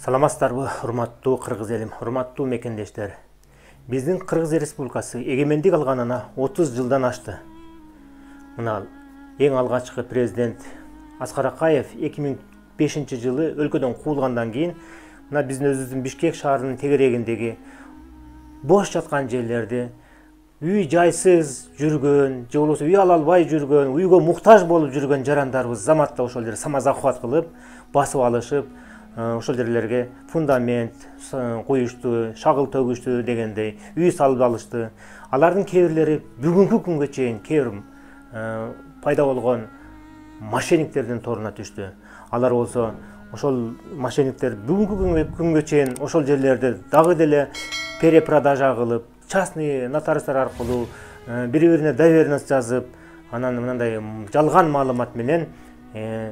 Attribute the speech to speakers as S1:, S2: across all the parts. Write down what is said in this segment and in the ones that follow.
S1: Саламатсыздарбы, урматтуу кыргыз элим, урматтуу мекендештер. Биздин Кыргыз Республикасы эгемендик алганына 30 жылдан ашты. Мына эң алгачкы президент Аскар Акаев 2005 жылы өлкөдөн куулгандан кийин мына биздин өзүбүздүн Бишкек шаарынын тегерегиндеги бош жаткан жерлерди үй жайсыз жүргөн, же болбосо үй ала албай жүргөн, үйгө муктаж болуп жүргөн жарандарыбыз заматта ошол жерде самазахват кылып, басып алышып, ошол жерлерге фундамент коюшту, шагыл төгүштү дегендей үй салып алышты. Алардын кээ бирлери бүгүнкү күнгө чейин пайда болгон мошенниктердин торуна түштү. Алар болсо ошол мошенниктер бүгүнкү күнгө чейин ошол жерлерде дагы деле перепродажа кылып, частный нотариустар аркылуу бири-бирине доверенность жазып, анан мындай жалган маалымат менен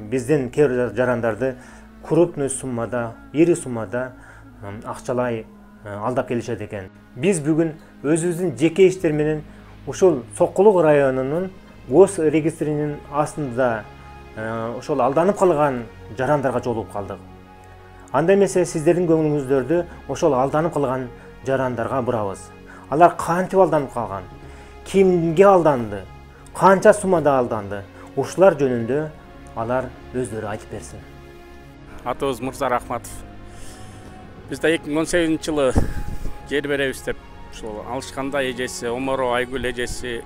S1: биздин кээ бир жарандарды крупный суммада, ири суммада акчалай алдап келишет экен. Биз бүгүн өзүбүздүн жеке иштер менен ушул Сокулук районунун гос регистринин астында ошол алданып калган жарандарга жолугуп калдык. Анда эмесе сиздердин көңүлүңүздөрдү ошол алданып калган жарандарга бурабыз. Алар кантип алданып калган? Кимге алданды? Канча суммада алданды? Ушулар жөнүндө алар өздөрү айтып берсин.
S2: Атыбыз Мырза Рахматов. Биз да 2018 жылы жер беребиз деп ушул алышканда эжеси Оморо Айгүл эжеси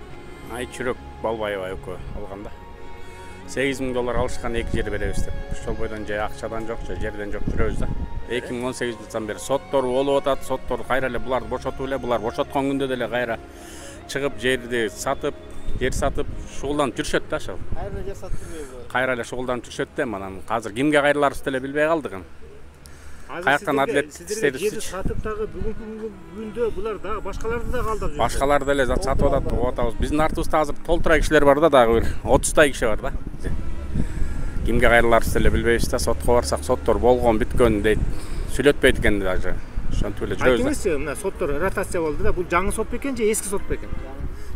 S2: Айчүрөк Балбаева экөө алганда. $8,000 алышкан, 2 жер беребиз деп. Ошол бойдон же акчадан жок, же жерден жок жүрөбүз да. 2018 жылдан бери соттор болуп атат, соттор кайра эле буларды бошотуп эле, булар бошоткон күндө деле кайра чыгып жерди сатып, жер сатып шугулданып жүрүшөт да ошол.
S3: Кайра жер сатып жүрбөйбү?
S2: Кайра эле шугулданып жүрүшөт да, анан азыр кимге кайрыларыбызды деле билбей калдык. Каяктан адилет
S3: сиздер жерди сатып дагы бүгүнкү күндө булар дагы башкаларды да алдап жүрөт.
S2: Башкалар деле сатып атат, угатабыз. Биздин артыбызда азыр толтура кишилер бар да, дагы бир 30 киши бар да. Кимге кайрыларыбызды деле билбейбиз да, сотко барсак соттор болгон, бүткөн дейт. Сүйлөтпөйт экен даже. Ошентип эле жүрөбүз да.
S3: Айтыңызчы, мына соттор ротация болду да, бул жаңы сот бекен же эски сот бекен?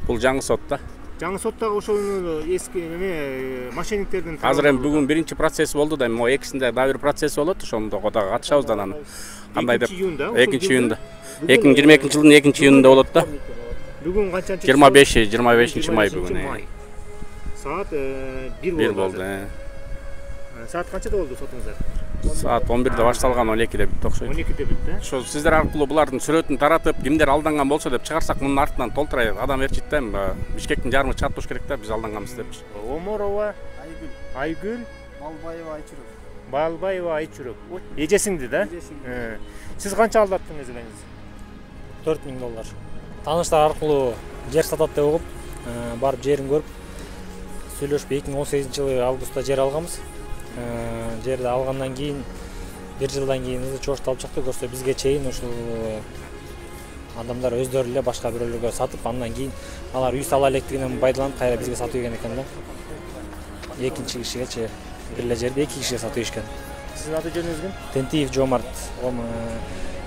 S2: Бул жаңы сот да.
S3: Жаңы соттагы ошол эски мошенниктердин
S2: азыр эми бүгүн биринчи процесс болду да, эми экисинде дагы бир процесс болот, ошондого дагы катышабыз да анан. Кандай деп? 2 июнда. 2022 жылдын 2 июнунда болот да.
S3: Бүгүн канчанчы?
S2: 25 май бүгүн.
S3: Саат 1
S2: болду.
S3: Саат канчада болду сотуңуздар?
S2: Саат 11-де башталган, 12-де бүтү окшойт.
S3: 12-де бүттү.
S2: Ошо сиздер аркылуу булардын сүрөтүн таратып, кимдер алданган болсо деп чыгарсак, мунун артынан толтурайт. Адам эрчит да, Бишкектин жарымы чыгып туруш керек да, биз алданганбыз деп.
S3: Оморова Айгүл Балбаева Айчүрөк. Эжесиңди да? Сиз канча алдаттыңыз элеңиз?
S4: $4,000. Тааныштар аркылуу жер сатат деп угуп, барып жерин көрүп, сүйлөшүп 2018 жылы августта жер алганбыз. Жерди алгандан кийин 1 жылдан кийин ызы чоошто алып чыкты, көрсө бизге чейин ушул адамдар өздөрү эле башка бирөөлөргө сатып, андан кийин алар үй сала электигинен пайдаланып кайра бизге сатып ийген экен да. Экинчи кишигечи бир эле жерди 2 кишиге сатып ийишкен.
S3: Сиздин аты жөнүңүз ким?
S4: Тентиев Жомарт.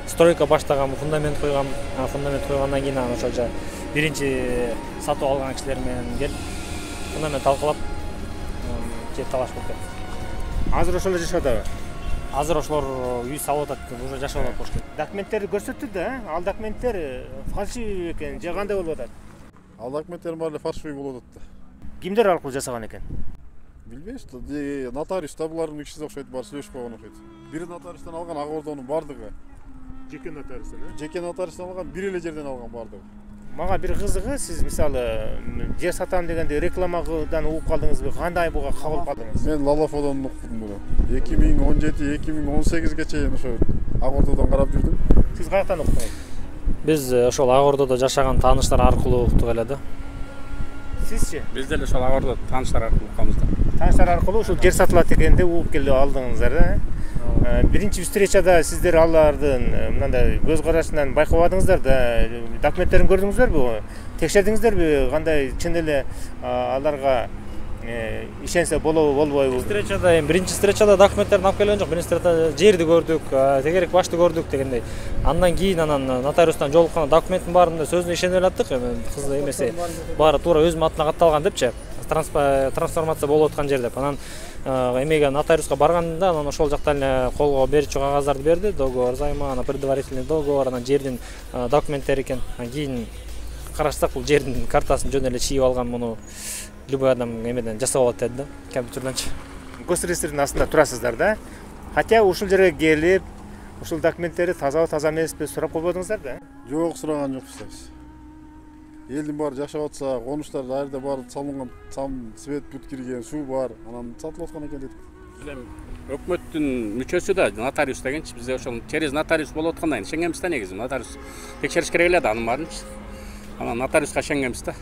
S4: Стройка баштаган, фундамент койган, фундамент койгондон кийин анан ошо биринчи сатып алган кишилер менен келип фундамент талкалап жер талаш болуп кетти.
S3: Азыр ошол жашадабы?
S4: Азыр ошолор үй салып атат, уже жашап атат болуш керек.
S3: Документтерди көрсөттү да, ал документтер фальшивый экен, же кандай болуп атат?
S5: Ал документтер баары фальшивый болуп атат да.
S3: Кимдер аркылуу жасаган экен?
S5: Билбейбиз да, нотариус да булардын кишиси окшойт, баары сүйлөшүп койгон окшойт. Бири нотариустан алган, ак ордонун бардыгы.
S3: Жеке нотариустан,
S5: Жеке нотариустан алган, бир эле жерден алган бардыгы.
S3: Мага бир кызыгы, сиз мисалы жер сатам дегенде рекламадан угуп калдыңызбы? Кандай буга кабыл калдыңыз?
S5: Мен Лалафодон уктум муну. 2017-2018ге чейин ошо ак ордодон карап жүрдүм.
S3: Сиз каяктан уктуңуз?
S4: Биз ошол ак ордодо жашаган тааныштар аркылуу уктук эле да.
S3: Сизчи?
S2: Биз деле ошол ак ордодо тааныштар аркылуу укканбыз да.
S3: Тааныштар аркылуу ушул жер сатылат дегенде угуп келип алдыңыздар да. Биринчи встречада сиздер алардын мындай көз карашынан байкабадыңыздар да, документтерин көрдүңүздөрбү? Текшердиңиздерби, кандай чын эле аларга ишенсе болобу, болбойбу?
S4: Встречада, биринчи встречада документтерин алып келген жок. Биринчи встречада жерди көрдүк, тегерек башты көрдүк дегендей. Андан кийин нотариустан жолуккан документтин баарында сөзүнө ишене элаттык. Кыз эмеси баары туура өзүмдүн атына катталган депчи. трансформация болуп аткан жер деп. Анан эмеге нотариуска барганда анан ошол жактан эле колго берүүчү кагаздарды берди, договор займа, анан предварительный договор, анан жердин документтери экен. Кийин карашсак бул жердин картасын жөн эле чийип алган, муну любой адам эмеден жасап алат деди да, компьютерденчи.
S3: Госреестрдин астында турасыздар да. Хотя ушул жерге келип, ушул документтери тазабы таза эмеспи сурап койбодуңуздар да?
S5: Жок, сураган жокпуз. Элдин баары жашап атса, конуштар айрда баары салынган, свет бүт кирген, суу бар, анан сатылып аткан экен дедик.
S2: Өкмөттүн мүчөсү да нотариус дегенчи, бизде ошол через нотариус болуп аткандан кийин ишенгенбиз да, негизи нотариус текшериш керек эле да анын баарынчы. Анан нотариуска ишенгенбиз да.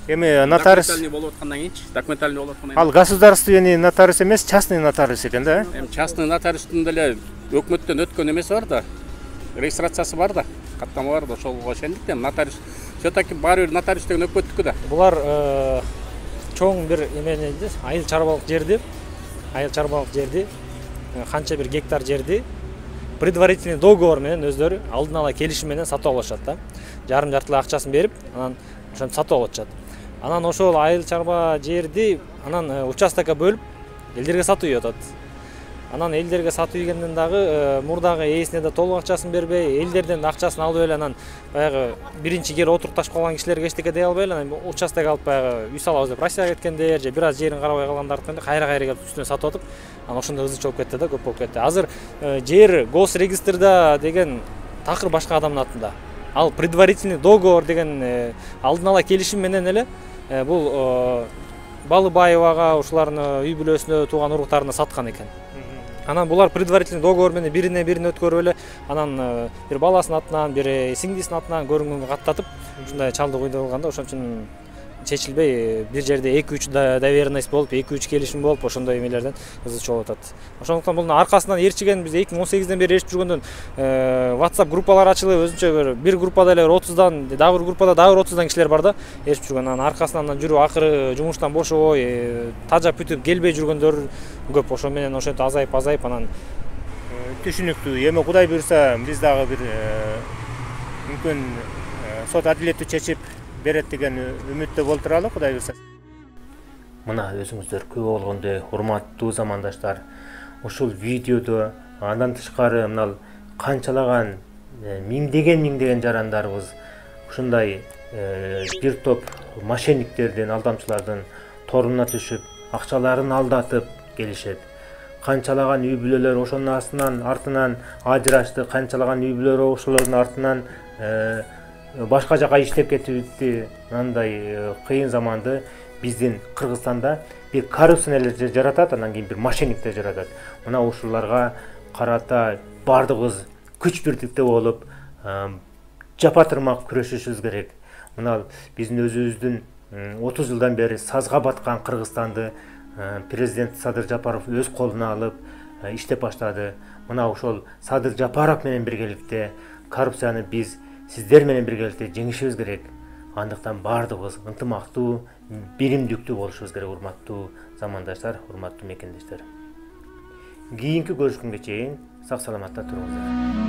S3: Эми нотариус
S2: документальный болуп аткандан кийинчи, документальный болуп аткандан кийин.
S3: ал государственный нотариус эмес, частный нотариус экен да?
S2: Эми частный нотариустун деле өкмөттөн өткөн эмеси бар да, регистрациясы бар да, каттама бар да, ошого ишендик да. Нотариус все-таки баары бир нотариус деген өкмөттүкү да.
S4: Булар чоң бир эмени айыл чарбалык жерди, канча бир гектар жерди предварительный договор менен өздөрү алдын ала келишим менен сатып алышат да. Жарым-жартылай акчасын берип, анан ошентип сатып алышат. Анан ошол айыл чарба жерди анан участокко бөлүп элдерге сатуу атат. Анан элдерге сатуу ийгенден дагы мурдагы ээсине да толук акчасын бербей, элдерден акчасын алып эле, анан баягы биринчи кери отурукташып калган кишилерге эчтеке дей албай эле, анан участок алып баягы үй салабыз деп Россияга кеткендер, же бир аз жерин карабай калгандардын кайра келип үстүнө сатып атып, анан ошондой ызычы болуп кетти да, көп болуп кетти. Азыр жер госрегистрда деген такыр башка адамдын атында. Ал предварительный договор деген алдын ала келишим менен эле бул Балыбаевага, ушулардын үй бүлөсүнө, тууган уруктарына саткан экен. Анан булар предварительный договор менен бирине өткөрүп эле, анан бир баласынын атынан, бир сиңдисинин атынан көрүнгөнгө каттатып, ушундай чалдык үйдө болгондо ошон үчүн чечилбей, бир жерде 2-3 доверенность болуп, 2-3 келишим болуп, ошондой эмелерден ызычы болуп атат. Ошондуктан бунун аркасынан ээрчиген биз 2018-ден бери ээрчип жүргөндөн WhatsApp группалар ачылып, өзүнчө бир группада эле 30дан, дагы бир группада дагы 30дан кишилер бар да, ээрчип жүргөн. Анан аркасынан жүрүп, акыры жумуштан бошобой, тажап бүтүп келбей жүргөндөр көп. Ошо менен ошентип азайып анан
S3: түшүнүктүү. Эми Кудай буйрса, биз дагы бир мүмкүн сот адилеттүү чечип берет деген үмүттө болуп туралы, Кудай буйрса. Мына өзүңүздөр күбө болгондой урматтуу замандаштар, ушул видеодо андан тышкары мына канчалаган миңдеген жарандарыбыз ушундай бир топ мошенниктердин, алдамчылардын торуна түшүп, акчаларын алдатып келишет. Канчалаган үй бүлөлөр ошонун артынан ажырашты, канчалаган үй бүлөлөр ошолордун артынан башка жака иштеп кетти. Мындай кыйын заманды биздин Кыргызстанда бир коррупционерлер жаратат, анан кийин бир мошенниктер жаратат. Мына ушуларга карата бардыгыбыз күч бирдикте болуп, жапа-тырмак күрөшүшүбүз керек. Мына биздин өзүбүздүн 30 жылдан бери сазга баткан Кыргызстанды президент Садыр Жапаров өз колуна алып иштеп баштады. Мына ошол Садыр Жапаров менен биргеликте коррупцияны биз сиздер менен биргеликте жеңишибиз керек. Андыктан бардыгыбыз ынтымактуу, биримдиктүү болушубуз керек, урматтуу замандаштар, урматтуу мекендештер. Кийинки көрүшкөнгө чейин сак саламатта туруңуздар.